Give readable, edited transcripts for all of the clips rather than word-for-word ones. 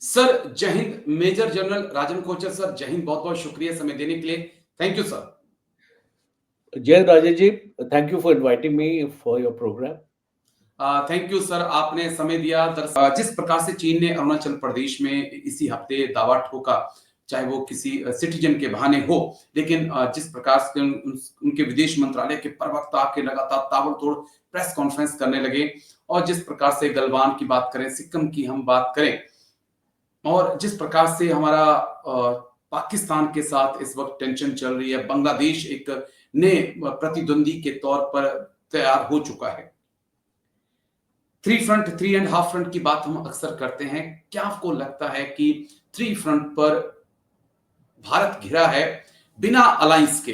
Sir जय हिंद। Major general Rajan Kochar sir, जय हिंद। बहुत बहुत शुक्रिया समय देने के लिए। Thank you sir. जय Rajesh ji, thank you for inviting me for your programme. Thank you sir, आपने समय दिया। जिस प्रकार से चीन ने अरुणाचल प्रदेश में इसी हफ्ते दावा ठोका, चाहे वो किसी सिटीजन के बहाने हो, लेकिन जिस प्रकार से उनके विदेश मंत्रालय के प्रवक्ता के लगातार ताबड़तोड़ प्रेस कॉन्फ्रेंस करने लगे, और जिस प्रकार से गलवान की बात करें, सिक्किम की हम बात करें, और जिस प्रकार से हमारा पाकिस्तान के साथ इस वक्त टेंशन चल रही है, बांग्लादेश एक नए प्रतिद्वंदी के तौर पर तैयार हो चुका है। थ्री फ्रंट, 3.5 फ्रंट की बात हम अक्सर करते हैं। क्या आपको लगता है कि 3 फ्रंट पर भारत घिरा है, बिना अलायंस के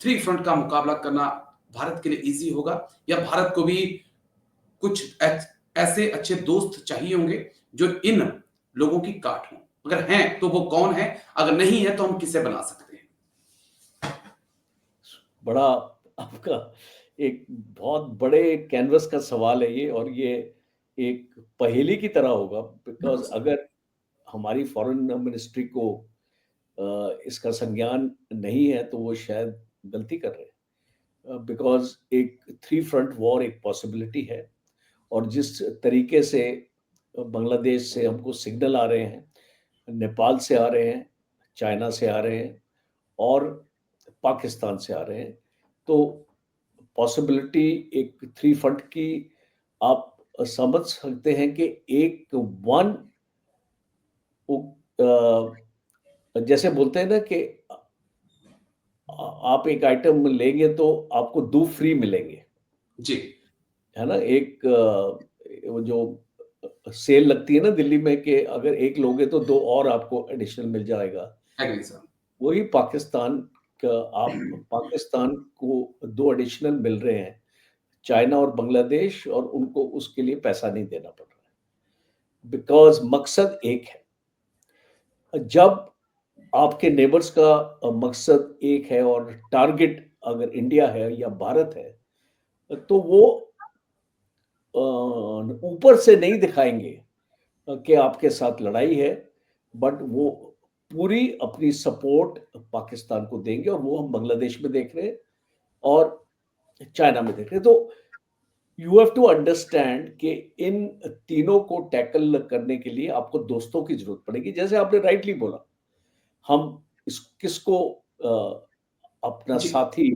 3 फ्रंट का मुकाबला करना भारत के लिए इजी होगा, या भारत को भी कुछ ऐसे अच्छे दोस्त चाहिए होंगे जो इन लोगों की काट हो? अगर हैं तो वो कौन है, अगर नहीं है तो हम किसे बना सकते हैं? बड़ा आपका एक बहुत बड़े कैनवस का सवाल है ये, और ये एक पहेली की तरह होगा, बिकॉज अगर हमारी फॉरेन मिनिस्ट्री को इसका संज्ञान नहीं है तो वो शायद गलती कर रहे हैं, बिकॉज एक 3 फ्रंट वॉर एक पॉसिबिलिटी है। और जिस तरीके से बांग्लादेश से हमको सिग्नल आ रहे हैं, नेपाल से आ रहे हैं, चाइना से आ रहे हैं और पाकिस्तान से आ रहे हैं, तो पॉसिबिलिटी एक 3 फ्रंट की आप समझ सकते हैं कि एक वन, जैसे बोलते हैं ना कि आप एक आइटम लेंगे तो आपको 2 फ्री मिलेंगे, जी, है ना। एक वो जो सेल लगती है ना दिल्ली में कि अगर एक लोगे तो 2 और आपको एडिशनल मिल जाएगा, एग्री सर। वही पाकिस्तान का। आप पाकिस्तान को 2 एडिशनल मिल रहे हैं, चाइना और बांग्लादेश, और उनको उसके लिए पैसा नहीं देना पड़ रहा है, बिकॉज मकसद एक है। जब आपके नेबर्स का मकसद एक है और टारगेट अगर इंडिया है या भारत है, तो वो ऊपर से नहीं दिखाएंगे कि आपके साथ लड़ाई है, बट वो पूरी अपनी सपोर्ट पाकिस्तान को देंगे, और वो हम बांग्लादेश में देख रहे हैं और चाइना में देख रहे हैं। तो यू हैव टू अंडरस्टैंड कि इन तीनों को टैकल करने के लिए आपको दोस्तों की जरूरत पड़ेगी। जैसे आपने राइटली बोला, हम किसको अपना जी, साथी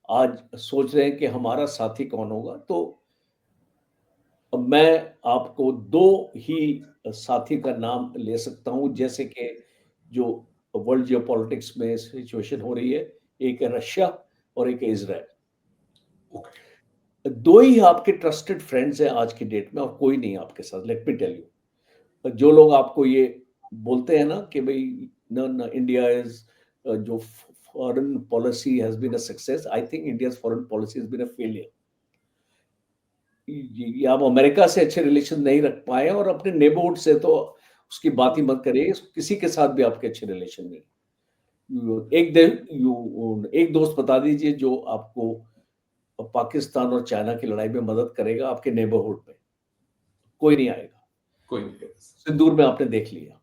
आज सोच रहे हैं कि हमारा साथी कौन होगा, तो मैं आपको 2 ही साथी का नाम ले सकता हूं, जैसे कि जो वर्ल्ड जियोपॉलिटिक्स में सिचुएशन हो रही है, एक है रशिया और एक है इजराइल। ओके। 2 ही आपके ट्रस्टेड फ्रेंड्स हैं आज की डेट में, और कोई नहीं है आपके साथ। लेट मी टेल यू, जो लोग आपको ये बोलते हैं ना कि भाई ना ना इंडिया इज जो foreign policy has been a success, I think India's foreign policy has been a failure. ये आप अमेरिका से अच्छे रिलेशन नहीं रख पाए, और अपने नेबरहुड से तो उसकी बात ही मत करिए, किसी के साथ भी आपके अच्छे रिलेशन नहीं। एक दोस्त बता दीजिए जो आपको पाकिस्तान और चाइना की लड़ाई में मदद करेगा आपके नेबरहुड में। कोई नहीं आएगा। कोई नहीं है। सिंदूर में आपने देख लिया,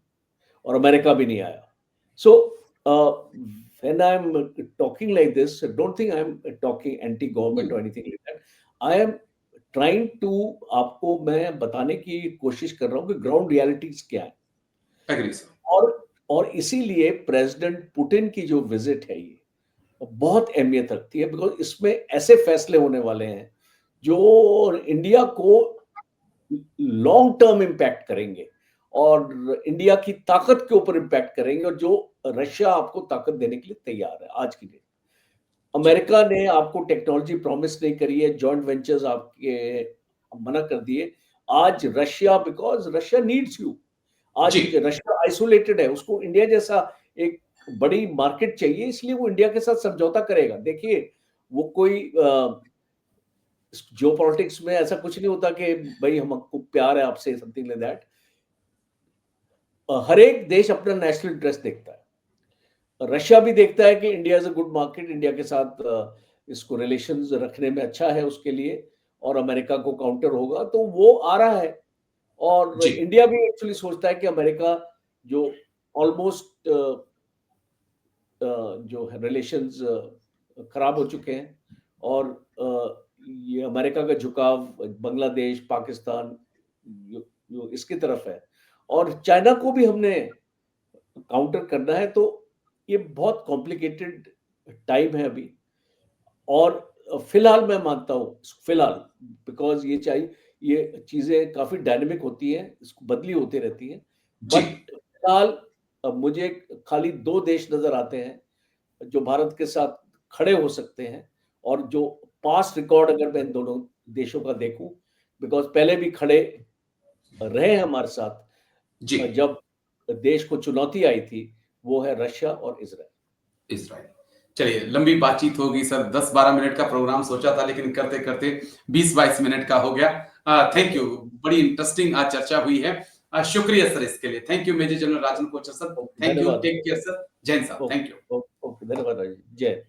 और अमेरिका भी नहीं आया। So when I am talking like this, don't think I am talking anti government और anything like that. I am trying to, आपको मैं बताने की कोशिश कर रहा हूँ कि ग्राउंड रियलिटीज क्या है। Agree sir. और और इसीलिए प्रेसिडेंट पुतिन की जो विजिट है ये बहुत अहमियत रखती है, बिकॉज इसमें ऐसे फैसले होने वाले हैं जो इंडिया को लॉन्ग टर्म इम्पैक्ट करेंगे, और इंडिया की ताकत के ऊपर इम्पैक्ट करेंगे, और जो रशिया आपको ताकत देने के लिए तैयार है आज की डेट। जी, अमेरिका ने आपको टेक्नोलॉजी प्रॉमिस नहीं करी है, जॉइंट वेंचर्स आपके मना कर दिए। आज Russia, because Russia needs you, आज जी, रशिया आइसोलेटेड है, उसको इंडिया जैसा एक बड़ी मार्केट चाहिए, इसलिए वो इंडिया के साथ समझौता करेगा। देखिए, वो कोई जियो पॉलिटिक्स में ऐसा कुछ नहीं होता कि भाई हमको प्यार है आपसे, समथिंग लाइक दैट। हर एक देश अपना नेशनल इंटरेस्ट देखता है। रशिया भी देखता है कि India is a good market, India के साथ इसको रिलेशंस रखने में अच्छा है उसके लिए, और अमेरिका को काउंटर होगा, तो वो आ रहा है। और जी, इंडिया भी एक्चुअली सोचता है कि अमेरिका जो ऑलमोस्ट जो है रिलेशंस खराब हो चुके हैं, और ये अमेरिका का झुकाव बांग्लादेश, पाकिस्तान जो इसकी तरफ है, और चाइना को भी हमने काउंटर करना है, तो ये बहुत कॉम्प्लिकेटेड टाइम है अभी। और फिलहाल मैं मानता हूँ, फिलहाल, बिकॉज ये चीजें काफी डायनेमिक होती हैं, इसको बदली होती रहती हैं, जी बट फिलहाल मुझे खाली 2 देश नजर आते हैं जो भारत के साथ खड़े हो सकते हैं, और जो पास्ट रिकॉर्ड अगर मैं इन दोनों देशों का देखूं, बिकॉज पहले भी खड़े रहे हैं हमारे साथ, जी जब देश को चुनौती आई थी, वो है रशिया और इजराइल। इजराइल। चलिए, लंबी बातचीत होगी सर, 10-12 मिनट का प्रोग्राम सोचा था, लेकिन करते करते 20-22 मिनट का हो गया। थैंक यू, बड़ी इंटरेस्टिंग आज चर्चा हुई है। शुक्रिया सर इसके लिए। Thank you major general Rajan Kochar sir. Thank you, धन्यवाद। Take care sir. Jain sahab, thank you. Okay, धन्यवाद राजीव। जय